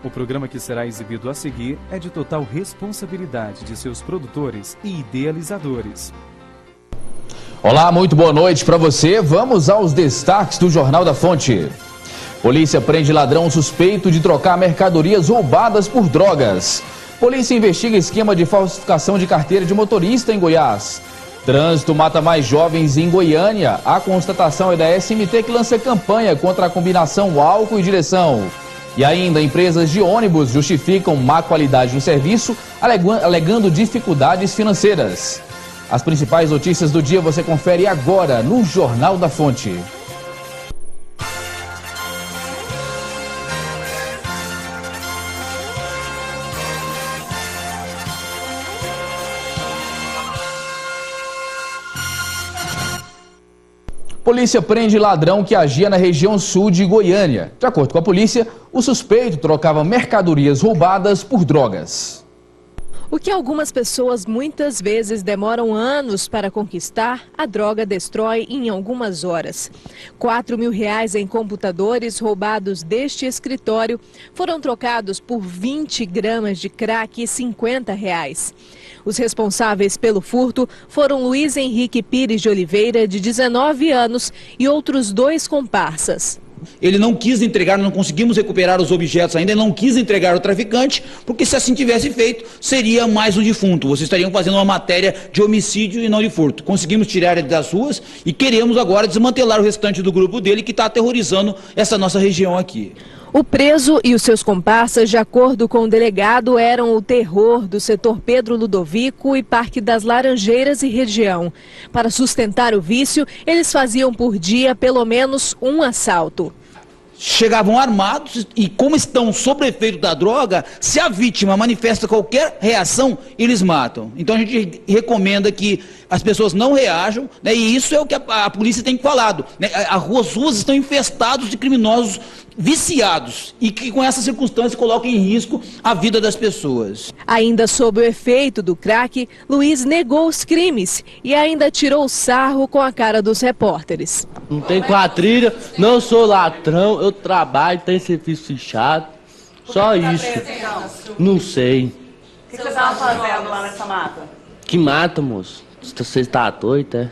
O programa que será exibido a seguir é de total responsabilidade de seus produtores e idealizadores. Olá, muito boa noite para você. Vamos aos destaques do Jornal da Fonte. Polícia prende ladrão suspeito de trocar mercadorias roubadas por drogas. Polícia investiga esquema de falsificação de carteira de motorista em Goiás. Trânsito mata mais jovens em Goiânia. A constatação é da SMT que lança campanha contra a combinação álcool e direção. E ainda, empresas de ônibus justificam má qualidade no serviço, alegando dificuldades financeiras. As principais notícias do dia você confere agora no Jornal da Fonte. Polícia prende ladrão que agia na região sul de Goiânia. De acordo com a polícia, o suspeito trocava mercadorias roubadas por drogas. O que algumas pessoas muitas vezes demoram anos para conquistar, a droga destrói em algumas horas. R$4.000 em computadores roubados deste escritório foram trocados por 20 gramas de crack e R$50. Os responsáveis pelo furto foram Luiz Henrique Pires de Oliveira, de 19 anos, e outros 2 comparsas. Ele não quis entregar, não conseguimos recuperar os objetos ainda, ele não quis entregar ao traficante, porque se assim tivesse feito, seria mais um defunto. Vocês estariam fazendo uma matéria de homicídio e não de furto. Conseguimos tirar ele das ruas e queremos agora desmantelar o restante do grupo dele que está aterrorizando essa nossa região aqui. O preso e os seus comparsas, de acordo com o delegado, eram o terror do setor Pedro Ludovico e Parque das Laranjeiras e região. Para sustentar o vício, eles faziam por dia pelo menos um assalto. Chegavam armados e, como estão sob efeito da droga, se a vítima manifesta qualquer reação, eles matam. Então a gente recomenda que as pessoas não reajam, né, e isso é o que a polícia tem falado, né, as ruas estão infestadas de criminosos viciados e que com essa circunstância colocam em risco a vida das pessoas. Ainda sob o efeito do crack, Luiz negou os crimes e ainda tirou sarro com a cara dos repórteres. Não tem quadrilha, não sou ladrão, eu trabalho, tenho serviço fechado, só isso. Não sei. O que você estava fazendo lá nessa mata? Que mata, moço? Você está doido, é?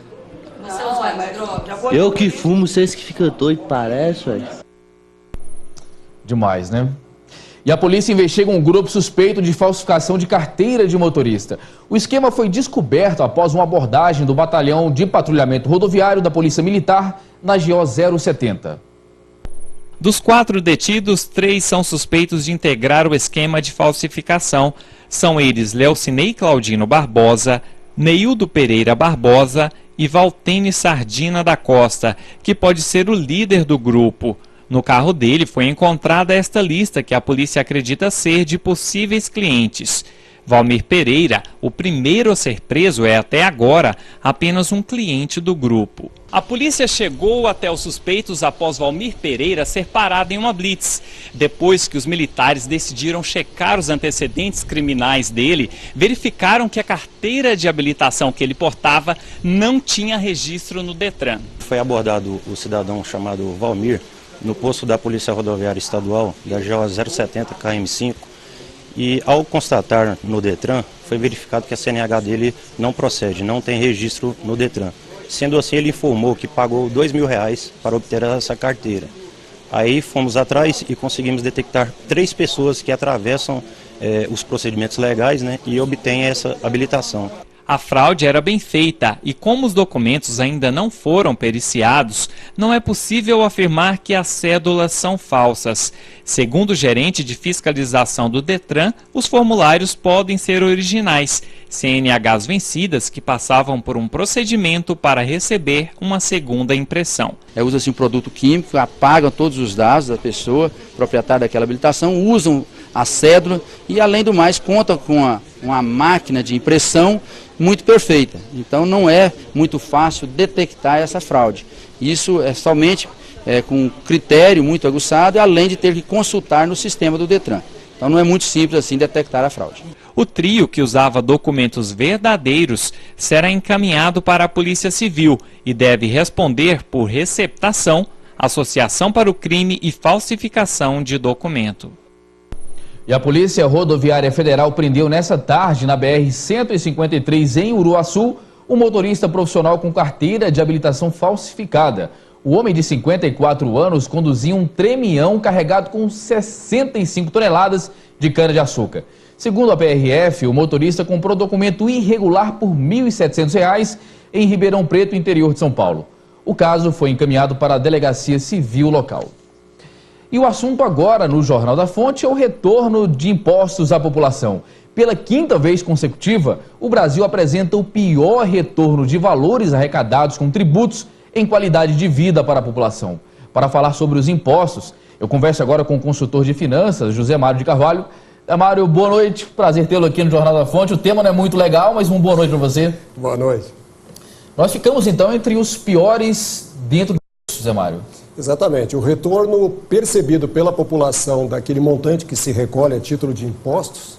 Você não vai mais droga? Eu que fumo, vocês que ficam doidos, parece, velho. Demais, né? E a polícia investiga um grupo suspeito de falsificação de carteira de motorista. O esquema foi descoberto após uma abordagem do Batalhão de Patrulhamento Rodoviário da Polícia Militar na GO 070. Dos 4 detidos, 3 são suspeitos de integrar o esquema de falsificação. São eles Leocinei Claudino Barbosa, Neildo Pereira Barbosa e Valtene Sardina da Costa, que pode ser o líder do grupo. No carro dele foi encontrada esta lista que a polícia acredita ser de possíveis clientes. Valmir Pereira, o primeiro a ser preso, é até agora apenas um cliente do grupo. A polícia chegou até os suspeitos após Valmir Pereira ser parado em uma blitz. Depois que os militares decidiram checar os antecedentes criminais dele, verificaram que a carteira de habilitação que ele portava não tinha registro no Detran. Foi abordado o cidadão chamado Valmir no posto da Polícia Rodoviária Estadual, da GO 070 KM5, e ao constatar no Detran, foi verificado que a CNH dele não procede, não tem registro no Detran. Sendo assim, ele informou que pagou R$2.000 para obter essa carteira. Aí fomos atrás e conseguimos detectar 3 pessoas que atravessam os procedimentos legais, né, e obtêm essa habilitação. A fraude era bem feita e, como os documentos ainda não foram periciados, não é possível afirmar que as cédulas são falsas. Segundo o gerente de fiscalização do Detran, os formulários podem ser originais, CNHs vencidas que passavam por um procedimento para receber uma segunda impressão. Usa-se um produto químico, apagam todos os dados da pessoa, proprietária daquela habilitação, usam a cédula e, além do mais, contam com uma máquina de impressão muito perfeita. Então não é muito fácil detectar essa fraude. Isso é somente com um critério muito aguçado, além de ter que consultar no sistema do Detran. Então não é muito simples assim detectar a fraude. O trio, que usava documentos verdadeiros, será encaminhado para a Polícia Civil e deve responder por receptação, associação para o crime e falsificação de documento. E a Polícia Rodoviária Federal prendeu nessa tarde, na BR-153 em Uruaçu, um motorista profissional com carteira de habilitação falsificada. O homem de 54 anos conduzia um tremião carregado com 65 toneladas de cana-de-açúcar. Segundo a PRF, o motorista comprou documento irregular por R$ 1.700 em Ribeirão Preto, interior de São Paulo. O caso foi encaminhado para a Delegacia Civil local. E o assunto agora no Jornal da Fonte é o retorno de impostos à população. Pela quinta vez consecutiva, o Brasil apresenta o pior retorno de valores arrecadados com tributos em qualidade de vida para a população. Para falar sobre os impostos, eu converso agora com o consultor de finanças, José Mário de Carvalho. Mário, boa noite, prazer tê-lo aqui no Jornal da Fonte. O tema não é muito legal, mas uma boa noite para você. Boa noite. Nós ficamos então entre os piores dentro disso, José Mário. Exatamente. O retorno percebido pela população daquele montante que se recolhe a título de impostos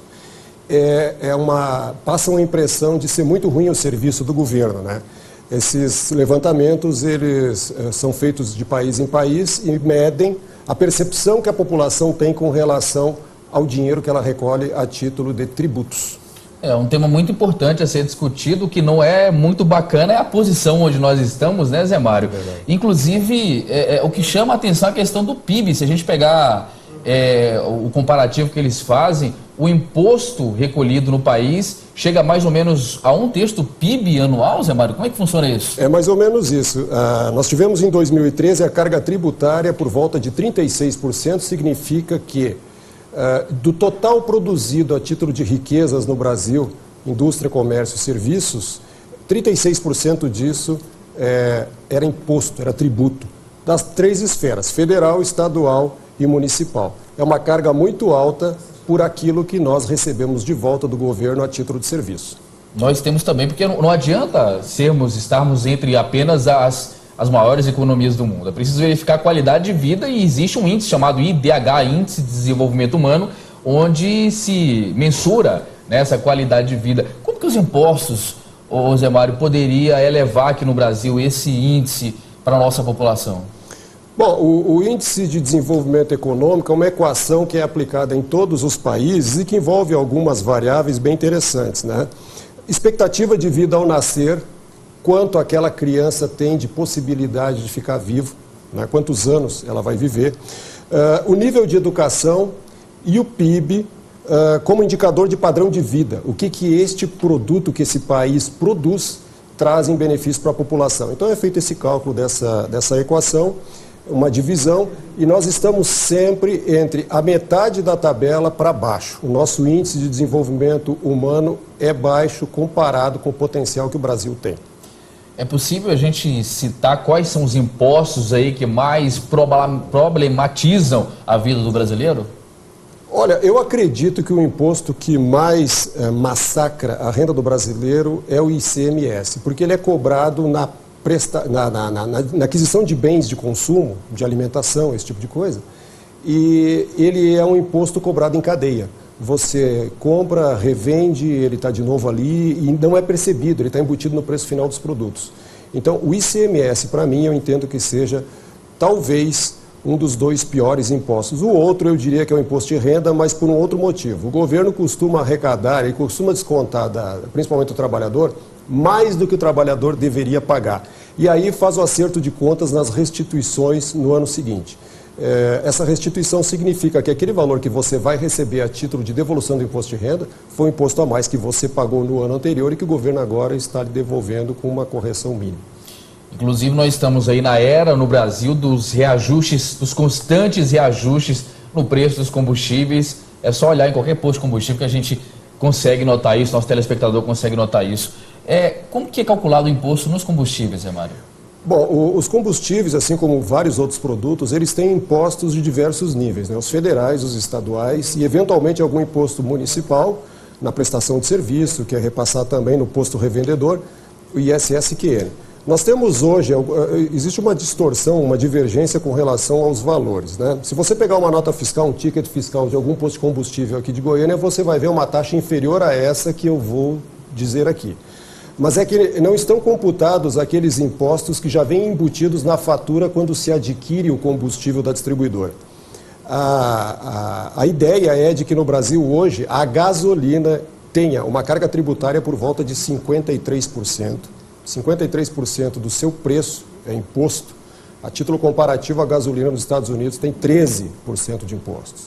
passa uma impressão de ser muito ruim o serviço do governo, né? Esses levantamentos, eles são feitos de país em país e medem a percepção que a população tem com relação ao dinheiro que ela recolhe a título de tributos. É um tema muito importante a ser discutido, que não é muito bacana, é a posição onde nós estamos, né, Zé Mário? Verdade. Inclusive, o que chama a atenção é a questão do PIB. Se a gente pegar o comparativo que eles fazem, o imposto recolhido no país chega mais ou menos a 1/3 do PIB anual, Zé Mário? Como é que funciona isso? É mais ou menos isso. Nós tivemos em 2013 a carga tributária por volta de 36%, significa que do total produzido a título de riquezas no Brasil, indústria, comércio e serviços, 36% disso era imposto, era tributo, das 3 esferas, federal, estadual e municipal. É uma carga muito alta por aquilo que nós recebemos de volta do governo a título de serviço. Nós temos também, porque não adianta estarmos entre apenas as maiores economias do mundo. É preciso verificar a qualidade de vida e existe um índice chamado IDH, Índice de Desenvolvimento Humano, onde se mensura essa qualidade de vida. Como que os impostos, Zé Mário, poderia elevar aqui no Brasil esse índice para a nossa população? Bom, o Índice de Desenvolvimento Econômico é uma equação que é aplicada em todos os países e que envolve algumas variáveis bem interessantes, né? Expectativa de vida ao nascer, quanto aquela criança tem de possibilidade de ficar vivo, né? Quantos anos ela vai viver, o nível de educação e o PIB como indicador de padrão de vida. O que este produto que esse país produz traz em benefício para a população. Então é feito esse cálculo dessa equação, uma divisão, e nós estamos sempre entre a metade da tabela para baixo. O nosso índice de desenvolvimento humano é baixo comparado com o potencial que o Brasil tem. É possível a gente citar quais são os impostos aí que mais problematizam a vida do brasileiro? Olha, eu acredito que o imposto que mais massacra a renda do brasileiro é o ICMS, porque ele é cobrado na aquisição de bens de consumo, de alimentação, esse tipo de coisa, e ele é um imposto cobrado em cadeia. Você compra, revende, ele está de novo ali e não é percebido, ele está embutido no preço final dos produtos. Então, o ICMS, para mim, eu entendo que seja, talvez, um dos 2 piores impostos. O outro, eu diria que é o imposto de renda, mas por um outro motivo. O governo costuma arrecadar e costuma descontar, principalmente o trabalhador, mais do que o trabalhador deveria pagar. E aí faz o acerto de contas nas restituições no ano seguinte. Essa restituição significa que aquele valor que você vai receber a título de devolução do imposto de renda foi um imposto a mais que você pagou no ano anterior e que o governo agora está lhe devolvendo com uma correção mínima. Inclusive nós estamos aí na era no Brasil dos reajustes, dos constantes reajustes no preço dos combustíveis. É só olhar em qualquer posto de combustível que a gente consegue notar isso, nosso telespectador consegue notar isso. Como que é calculado o imposto nos combustíveis, Zé Mário? Bom, os combustíveis, assim como vários outros produtos, eles têm impostos de diversos níveis, né? Os federais, os estaduais e, eventualmente, algum imposto municipal na prestação de serviço, que é repassado também no posto revendedor, o ISS-QN. Nós temos hoje, existe uma distorção, uma divergência com relação aos valores, né? Se você pegar uma nota fiscal, um ticket fiscal de algum posto de combustível aqui de Goiânia, você vai ver uma taxa inferior a essa que eu vou dizer aqui. Mas é que não estão computados aqueles impostos que já vêm embutidos na fatura quando se adquire o combustível da distribuidora. A ideia é de que no Brasil hoje a gasolina tenha uma carga tributária por volta de 53%. 53% do seu preço é imposto. A título comparativo, a gasolina nos Estados Unidos tem 13% de impostos.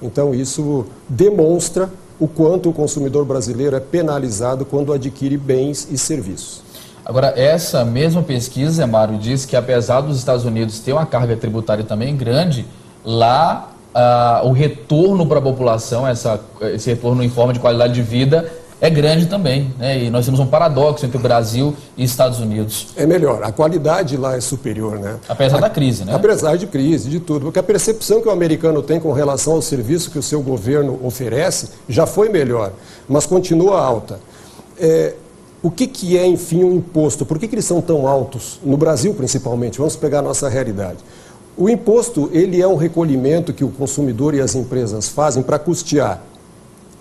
Então isso demonstra o quanto o consumidor brasileiro é penalizado quando adquire bens e serviços. Agora, essa mesma pesquisa, Mário, diz que apesar dos Estados Unidos ter uma carga tributária também grande, lá o retorno para a população, esse retorno em forma de qualidade de vida, é grande também, né? E nós temos um paradoxo entre o Brasil e Estados Unidos. É melhor, a qualidade lá é superior, né? Apesar da crise, né? Apesar de crise, de tudo. Porque a percepção que o americano tem com relação ao serviço que o seu governo oferece já foi melhor, mas continua alta. O que é, enfim, um imposto? Por que eles são tão altos? No Brasil, principalmente. Vamos pegar a nossa realidade. O imposto, ele é um recolhimento que o consumidor e as empresas fazem para custear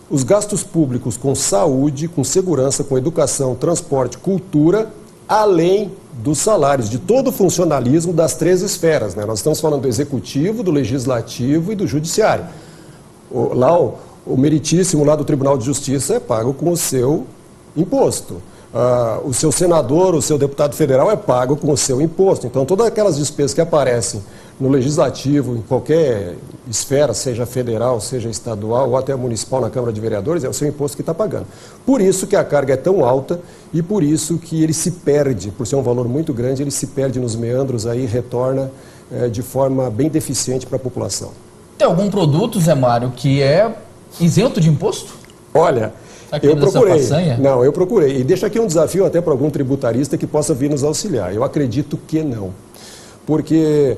os gastos públicos com saúde, com segurança, com educação, transporte, cultura, além dos salários de todo o funcionalismo das 3 esferas, né? Nós estamos falando do executivo, do legislativo e do judiciário. O meritíssimo lá do Tribunal de Justiça é pago com o seu imposto. O seu senador, o seu deputado federal é pago com o seu imposto. Então, todas aquelas despesas que aparecem no legislativo, em qualquer esfera, seja federal, seja estadual ou até municipal na Câmara de Vereadores, é o seu imposto que está pagando. Por isso que a carga é tão alta e por isso que ele se perde, por ser um valor muito grande, ele se perde nos meandros aí e retorna de forma bem deficiente para a população. Tem algum produto, Zé Mário, que é isento de imposto? Olha, eu procurei. E deixa aqui um desafio até para algum tributarista que possa vir nos auxiliar. Eu acredito que não. Porque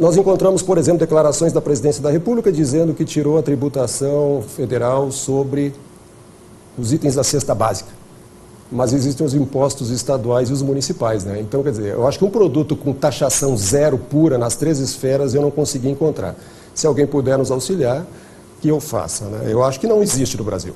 nós encontramos, por exemplo, declarações da Presidência da República dizendo que tirou a tributação federal sobre os itens da cesta básica. Mas existem os impostos estaduais e os municipais, né? Então, quer dizer, eu acho que um produto com taxação zero pura nas 3 esferas eu não consegui encontrar. Se alguém puder nos auxiliar, que eu faça, né? Eu acho que não existe no Brasil.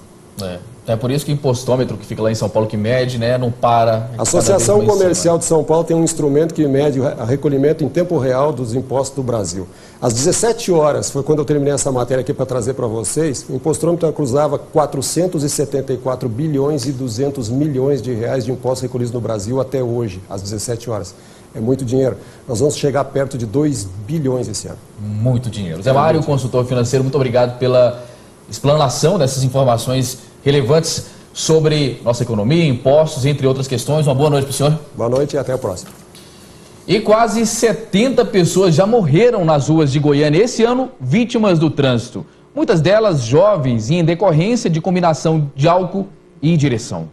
É por isso que o impostômetro que fica lá em São Paulo, que mede, né, não para. A Associação Comercial de São Paulo tem um instrumento que mede o recolhimento em tempo real dos impostos do Brasil. Às 17 horas, foi quando eu terminei essa matéria aqui para trazer para vocês, o impostômetro cruzava 474 bilhões e 200 milhões de reais de impostos recolhidos no Brasil até hoje, às 17 horas. É muito dinheiro. Nós vamos chegar perto de 2 bilhões esse ano. Muito dinheiro. Zé Mário, consultor financeiro, muito obrigado pela explanação dessas informações relevantes sobre nossa economia, impostos, entre outras questões. Uma boa noite para o senhor. Boa noite e até a próxima. E quase 70 pessoas já morreram nas ruas de Goiânia esse ano, vítimas do trânsito. Muitas delas jovens e em decorrência de combinação de álcool e direção.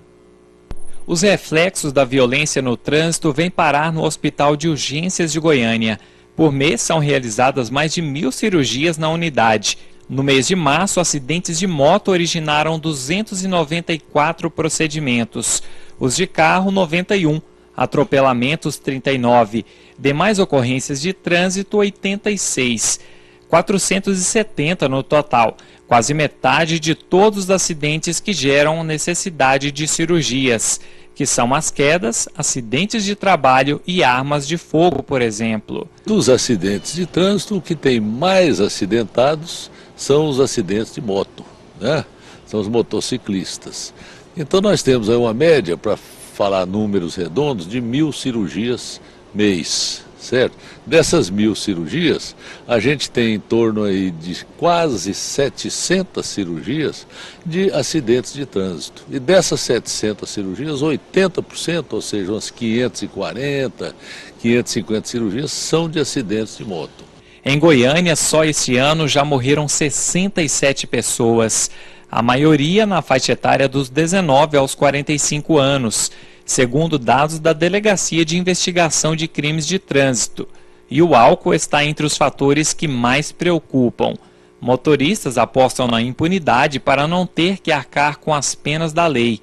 Os reflexos da violência no trânsito vêm parar no Hospital de Urgências de Goiânia. Por mês são realizadas mais de 1.000 cirurgias na unidade. No mês de março, acidentes de moto originaram 294 procedimentos. Os de carro, 91. Atropelamentos, 39. Demais ocorrências de trânsito, 86. 470 no total. Quase metade de todos os acidentes que geram necessidade de cirurgias, que são as quedas, acidentes de trabalho e armas de fogo, por exemplo. Dos acidentes de trânsito, o que tem mais acidentados são os acidentes de moto, né? São os motociclistas. Então nós temos aí uma média, para falar números redondos, de 1.000 cirurgias mês, certo? Dessas 1.000 cirurgias, a gente tem em torno aí de quase 700 cirurgias de acidentes de trânsito. E dessas 700 cirurgias, 80%, ou seja, umas 540, 550 cirurgias, são de acidentes de moto. Em Goiânia, só este ano já morreram 67 pessoas, a maioria na faixa etária dos 19 aos 45 anos, segundo dados da Delegacia de Investigação de Crimes de Trânsito. E o álcool está entre os fatores que mais preocupam. Motoristas apostam na impunidade para não ter que arcar com as penas da lei,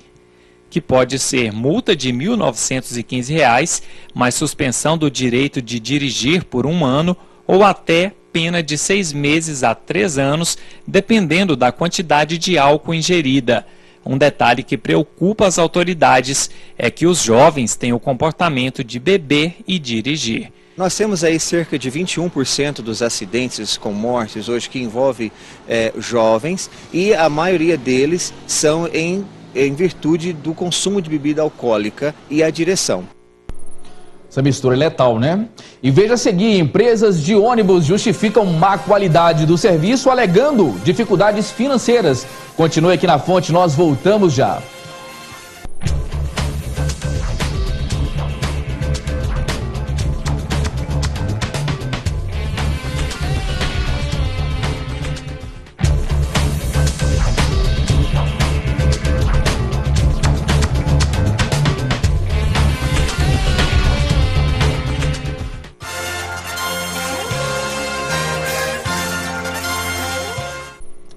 que pode ser multa de R$ 1.915, mais suspensão do direito de dirigir por 1 ano, ou até pena de 6 meses a 3 anos, dependendo da quantidade de álcool ingerida. Um detalhe que preocupa as autoridades é que os jovens têm o comportamento de beber e dirigir. Nós temos aí cerca de 21% dos acidentes com mortes hoje que envolvem jovens, e a maioria deles são em virtude do consumo de bebida alcoólica e a direção. Essa mistura é letal, né? E veja a seguir, empresas de ônibus justificam má qualidade do serviço alegando dificuldades financeiras. Continue aqui na Fonte, nós voltamos já.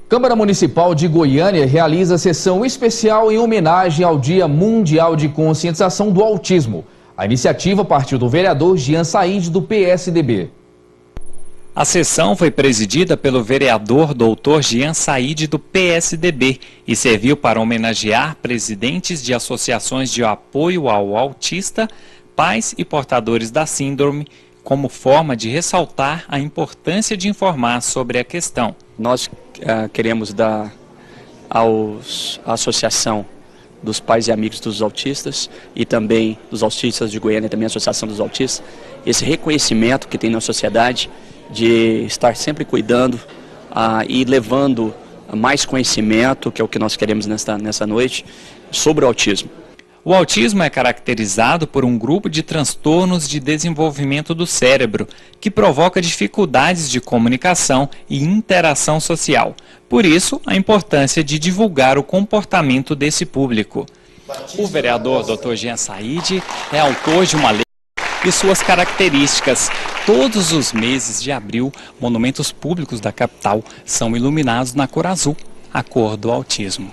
Câmara Municipal de Goiânia realiza sessão especial em homenagem ao Dia Mundial de Conscientização do Autismo. A iniciativa partiu do vereador Jean Said, do PSDB. A sessão foi presidida pelo vereador Dr. Jean Said, do PSDB, e serviu para homenagear presidentes de associações de apoio ao autista, pais e portadores da síndrome, como forma de ressaltar a importância de informar sobre a questão. Nós queremos dar à Associação dos Pais e Amigos dos Autistas e também dos Autistas de Goiânia, também a Associação dos Autistas, esse reconhecimento que tem na sociedade de estar sempre cuidando e levando mais conhecimento, que é o que nós queremos nessa noite, sobre o autismo. O autismo é caracterizado por um grupo de transtornos de desenvolvimento do cérebro, que provoca dificuldades de comunicação e interação social. Por isso, a importância de divulgar o comportamento desse público. O vereador Dr. Jean Said é autor de uma lei e suas características. Todos os meses de abril, monumentos públicos da capital são iluminados na cor azul, a cor do autismo.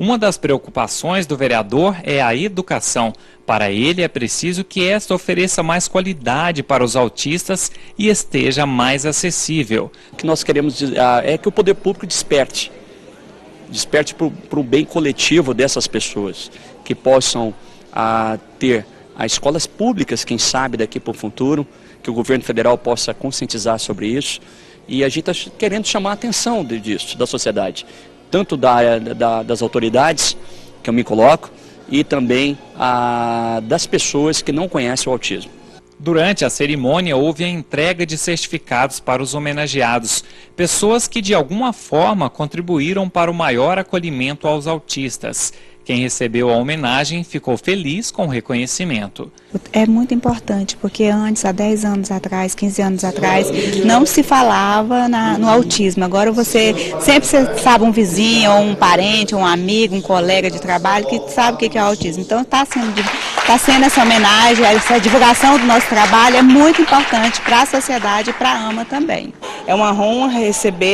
Uma das preocupações do vereador é a educação. Para ele, é preciso que esta ofereça mais qualidade para os autistas e esteja mais acessível. O que nós queremos é que o poder público desperte para o bem coletivo dessas pessoas, que possam ter escolas públicas, quem sabe daqui para o futuro, que o governo federal possa conscientizar sobre isso. E a gente está querendo chamar a atenção disso, da sociedade. Tanto das autoridades, que eu me coloco, e também das pessoas que não conhecem o autismo. Durante a cerimônia, houve a entrega de certificados para os homenageados, pessoas que de alguma forma contribuíram para o maior acolhimento aos autistas. Quem recebeu a homenagem ficou feliz com o reconhecimento. É muito importante, porque antes, há 10 anos atrás, 15 anos atrás, não se falava no autismo. Agora você sabe um vizinho, ou um parente, um amigo, um colega de trabalho que sabe o que é o autismo. Então está sendo essa homenagem, essa divulgação do nosso trabalho é muito importante para a sociedade e para a AMA também. É uma honra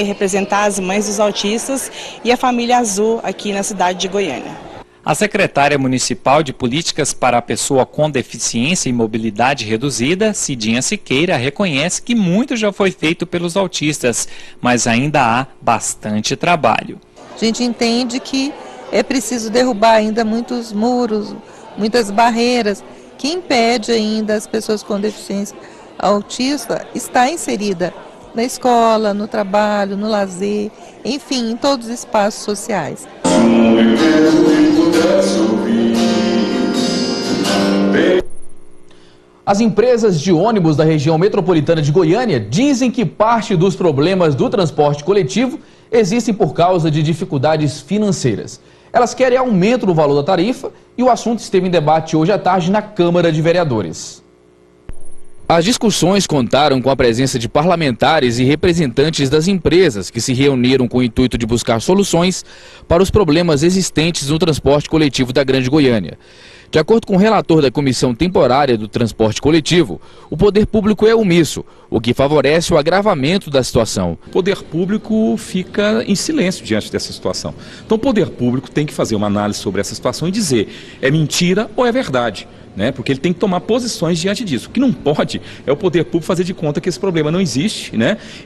representar as mães dos autistas e a família Azul aqui na cidade de Goiânia. A secretária municipal de Políticas para a Pessoa com Deficiência e Mobilidade Reduzida, Cidinha Siqueira, reconhece que muito já foi feito pelos autistas, mas ainda há bastante trabalho. A gente entende que é preciso derrubar ainda muitos muros, muitas barreiras que impedem ainda as pessoas com deficiência autista estar inserida na escola, no trabalho, no lazer, enfim, em todos os espaços sociais. As empresas de ônibus da região metropolitana de Goiânia dizem que parte dos problemas do transporte coletivo existem por causa de dificuldades financeiras. Elas querem aumento no valor da tarifa e o assunto esteve em debate hoje à tarde na Câmara de Vereadores. As discussões contaram com a presença de parlamentares e representantes das empresas que se reuniram com o intuito de buscar soluções para os problemas existentes no transporte coletivo da Grande Goiânia. De acordo com o relator da Comissão Temporária do Transporte Coletivo, o poder público é omisso, o que favorece o agravamento da situação. O poder público fica em silêncio diante dessa situação. Então o poder público tem que fazer uma análise sobre essa situação e dizer, é mentira ou é verdade? Porque ele tem que tomar posições diante disso. O que não pode é o poder público fazer de conta que esse problema não existe,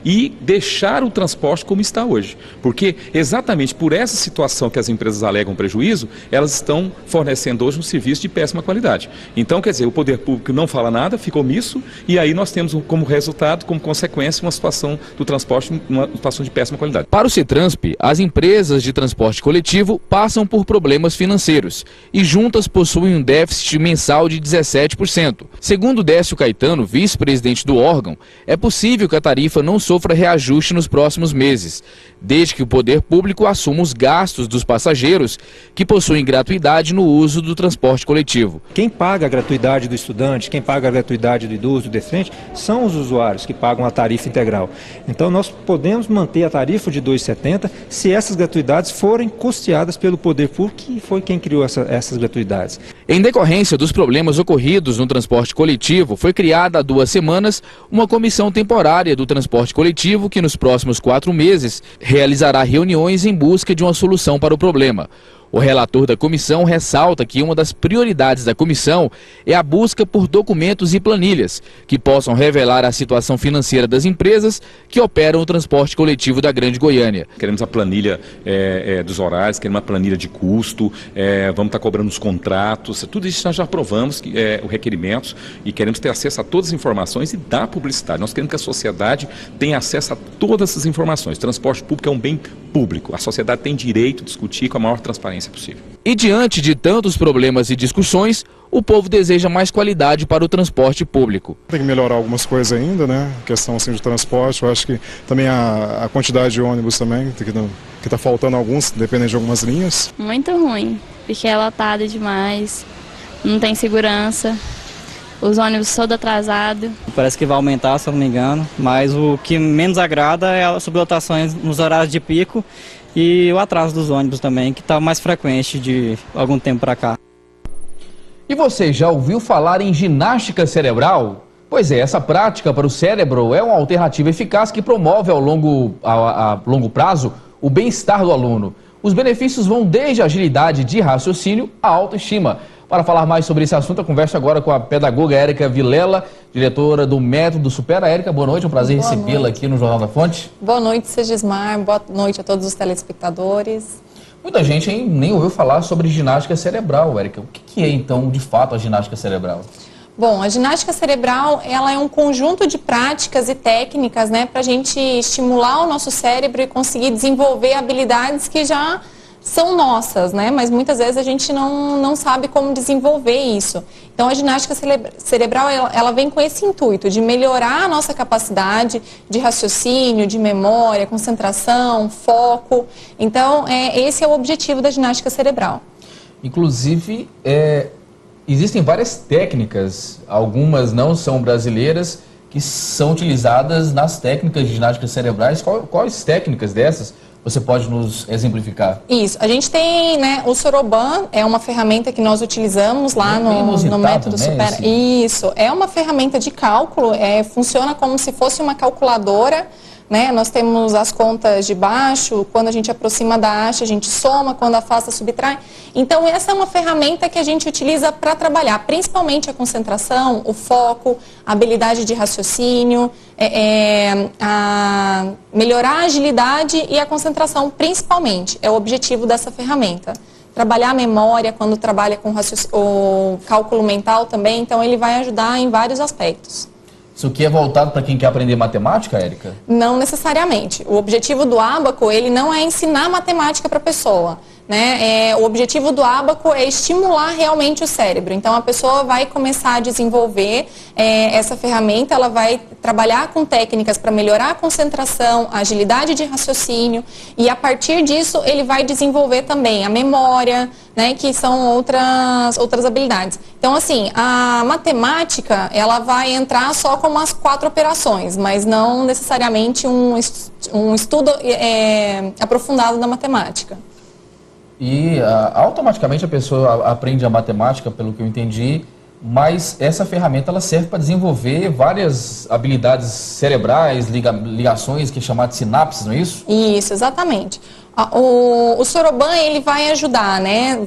e deixar o transporte como está hoje. Porque exatamente por essa situação que as empresas alegam prejuízo, elas estão fornecendo hoje um serviço serviço de péssima qualidade. Então, quer dizer, o poder público não fala nada, fica omisso, e aí nós temos como resultado, como consequência, uma situação do transporte, uma situação de péssima qualidade. Para o CETRANSP, as empresas de transporte coletivo passam por problemas financeiros e juntas possuem um déficit mensal de 17%. Segundo Décio Caetano, vice-presidente do órgão, é possível que a tarifa não sofra reajuste nos próximos meses, desde que o poder público assuma os gastos dos passageiros que possuem gratuidade no uso do transporte coletivo. Quem paga a gratuidade do estudante, quem paga a gratuidade do idoso, do deficiente, são os usuários que pagam a tarifa integral. Então nós podemos manter a tarifa de R$ 2,70 se essas gratuidades forem custeadas pelo poder público, que foi quem criou essas gratuidades. Em decorrência dos problemas ocorridos no transporte coletivo, foi criada há 2 semanas uma comissão temporária do transporte coletivo que nos próximos 4 meses realizará reuniões em busca de uma solução para o problema. O relator da comissão ressalta que uma das prioridades da comissão é a busca por documentos e planilhas que possam revelar a situação financeira das empresas que operam o transporte coletivo da Grande Goiânia. Queremos a planilha dos horários, queremos uma planilha de custo, vamos estar cobrando os contratos, tudo isso nós já aprovamos os requerimentos e queremos ter acesso a todas as informações e dar publicidade. Nós queremos que a sociedade tenha acesso a todas essas informações. Transporte público é um bem público, a sociedade tem direito de discutir com a maior transparência possível. E diante de tantos problemas e discussões, o povo deseja mais qualidade para o transporte público. Tem que melhorar algumas coisas ainda, né? Questão assim de transporte, eu acho que também a quantidade de ônibus também, que está faltando alguns, dependendo de algumas linhas. Muito ruim, porque é lotado demais, não tem segurança. Os ônibus todos atrasados. Parece que vai aumentar, se eu não me engano, mas o que menos agrada é as sublotações nos horários de pico e o atraso dos ônibus também, que está mais frequente de algum tempo para cá. E você já ouviu falar em ginástica cerebral? Pois é, essa prática para o cérebro é uma alternativa eficaz que promove a longo prazo o bem-estar do aluno. Os benefícios vão desde a agilidade de raciocínio à autoestima. Para falar mais sobre esse assunto, eu converso agora com a pedagoga Érica Vilela, diretora do Método Supera. Érica, boa noite, é um prazer recebê-la aqui no Jornal da Fonte. Boa noite, Segismar, boa noite a todos os telespectadores. Muita gente nem ouviu falar sobre ginástica cerebral, Érica. O que é então, de fato, a ginástica cerebral? Bom, a ginástica cerebral, ela é um conjunto de práticas e técnicas, né, para a gente estimular o nosso cérebro e conseguir desenvolver habilidades que já são nossas, né? Mas muitas vezes a gente não sabe como desenvolver isso. Então a ginástica cerebral, ela vem com esse intuito de melhorar a nossa capacidade de raciocínio, de memória, concentração, foco. Então esse é o objetivo da ginástica cerebral. Inclusive, existem várias técnicas, algumas não são brasileiras, que são utilizadas nas técnicas de ginástica cerebrais. Quais técnicas dessas você pode nos exemplificar? Isso, a gente tem, né, o Soroban, é uma ferramenta que nós utilizamos lá no Método Supera. Isso, é uma ferramenta de cálculo, funciona como se fosse uma calculadora, né? Nós temos as contas de baixo, quando a gente aproxima da haste, a gente soma, quando afasta, subtrai. Então, essa é uma ferramenta que a gente utiliza para trabalhar, principalmente a concentração, o foco, a habilidade de raciocínio, melhorar a agilidade e a concentração, principalmente, é o objetivo dessa ferramenta. Trabalhar a memória, quando trabalha com o cálculo mental também, então ele vai ajudar em vários aspectos. Isso aqui é voltado para quem quer aprender matemática, Érica? Não necessariamente. O objetivo do Abaco, ele não é ensinar matemática para a pessoa, né? O objetivo do Abaco é estimular realmente o cérebro. Então, a pessoa vai começar a desenvolver essa ferramenta, ela vai trabalhar com técnicas para melhorar a concentração, a agilidade de raciocínio, e a partir disso ele vai desenvolver também a memória, né, que são outras habilidades. Então, assim, a matemática, ela vai entrar só como as 4 operações, mas não necessariamente um estudo aprofundado da matemática. E automaticamente a pessoa aprende a matemática, pelo que eu entendi, mas essa ferramenta ela serve para desenvolver várias habilidades cerebrais, ligações, que é chamado de sinapses, não é isso? Isso, exatamente. O Soroban, ele vai ajudar, né?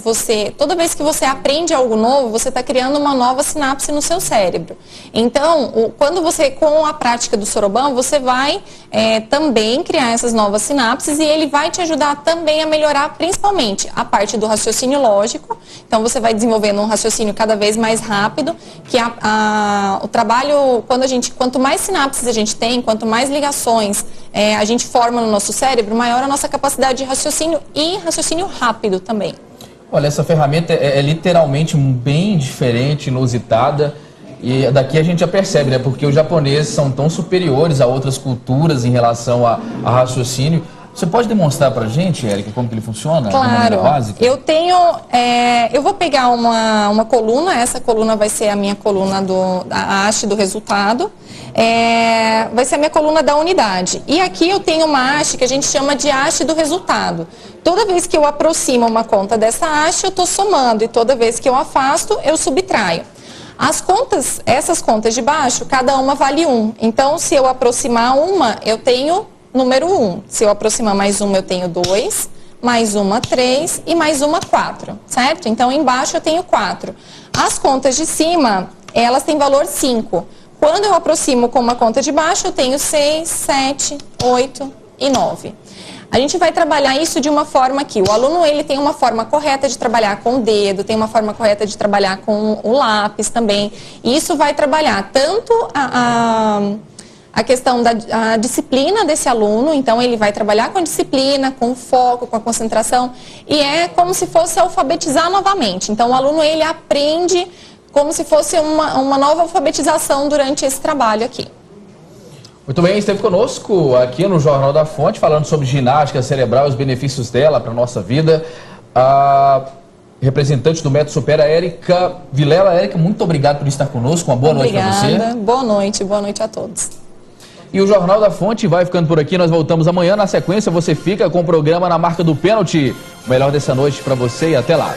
Toda vez que você aprende algo novo, você está criando uma nova sinapse no seu cérebro. Então, quando com a prática do Soroban, você vai também criar essas novas sinapses e ele vai te ajudar também a melhorar, principalmente, a parte do raciocínio lógico. Então, você vai desenvolvendo um raciocínio cada vez mais rápido, que o trabalho, quanto mais sinapses a gente tem, quanto mais ligações a gente forma no nosso cérebro, maior a nossa capacidade de raciocínio e raciocínio rápido também. Olha, essa ferramenta é literalmente bem diferente, inusitada, e daqui a gente já percebe, né? Porque os japoneses são tão superiores a outras culturas em relação a raciocínio. Você pode demonstrar pra gente, Érica, como que ele funciona? Claro. Eu vou pegar uma coluna, essa coluna vai ser a minha coluna da haste do resultado. Vai ser a minha coluna da unidade. E aqui eu tenho uma haste que a gente chama de haste do resultado. Toda vez que eu aproximo uma conta dessa haste, eu estou somando. E toda vez que eu afasto, eu subtraio. Essas contas de baixo, cada uma vale 1. Então, se eu aproximar uma, eu tenho número 1. Se eu aproximar mais uma, eu tenho 2. Mais uma 3 e mais uma 4, certo? Então, embaixo eu tenho 4. As contas de cima, elas têm valor 5. Quando eu aproximo com uma conta de baixo, eu tenho 6, 7, 8 e 9. A gente vai trabalhar isso de uma forma que o aluno ele tem uma forma correta de trabalhar com o dedo, tem uma forma correta de trabalhar com o lápis também. E isso vai trabalhar tanto a questão da disciplina desse aluno, então ele vai trabalhar com a disciplina, com o foco, com a concentração, e é como se fosse alfabetizar novamente. Então o aluno ele aprende como se fosse uma nova alfabetização durante esse trabalho aqui. Muito bem, esteve conosco aqui no Jornal da Fonte, falando sobre ginástica cerebral e os benefícios dela para a nossa vida. A representante do Método Supera, Érica Vilela. Érica, muito obrigado por estar conosco. Uma boa noite para você. Obrigada, boa noite a todos. E o Jornal da Fonte vai ficando por aqui, nós voltamos amanhã. Na sequência, você fica com o programa Na Marca do Pênalti. O melhor dessa noite para você e até lá.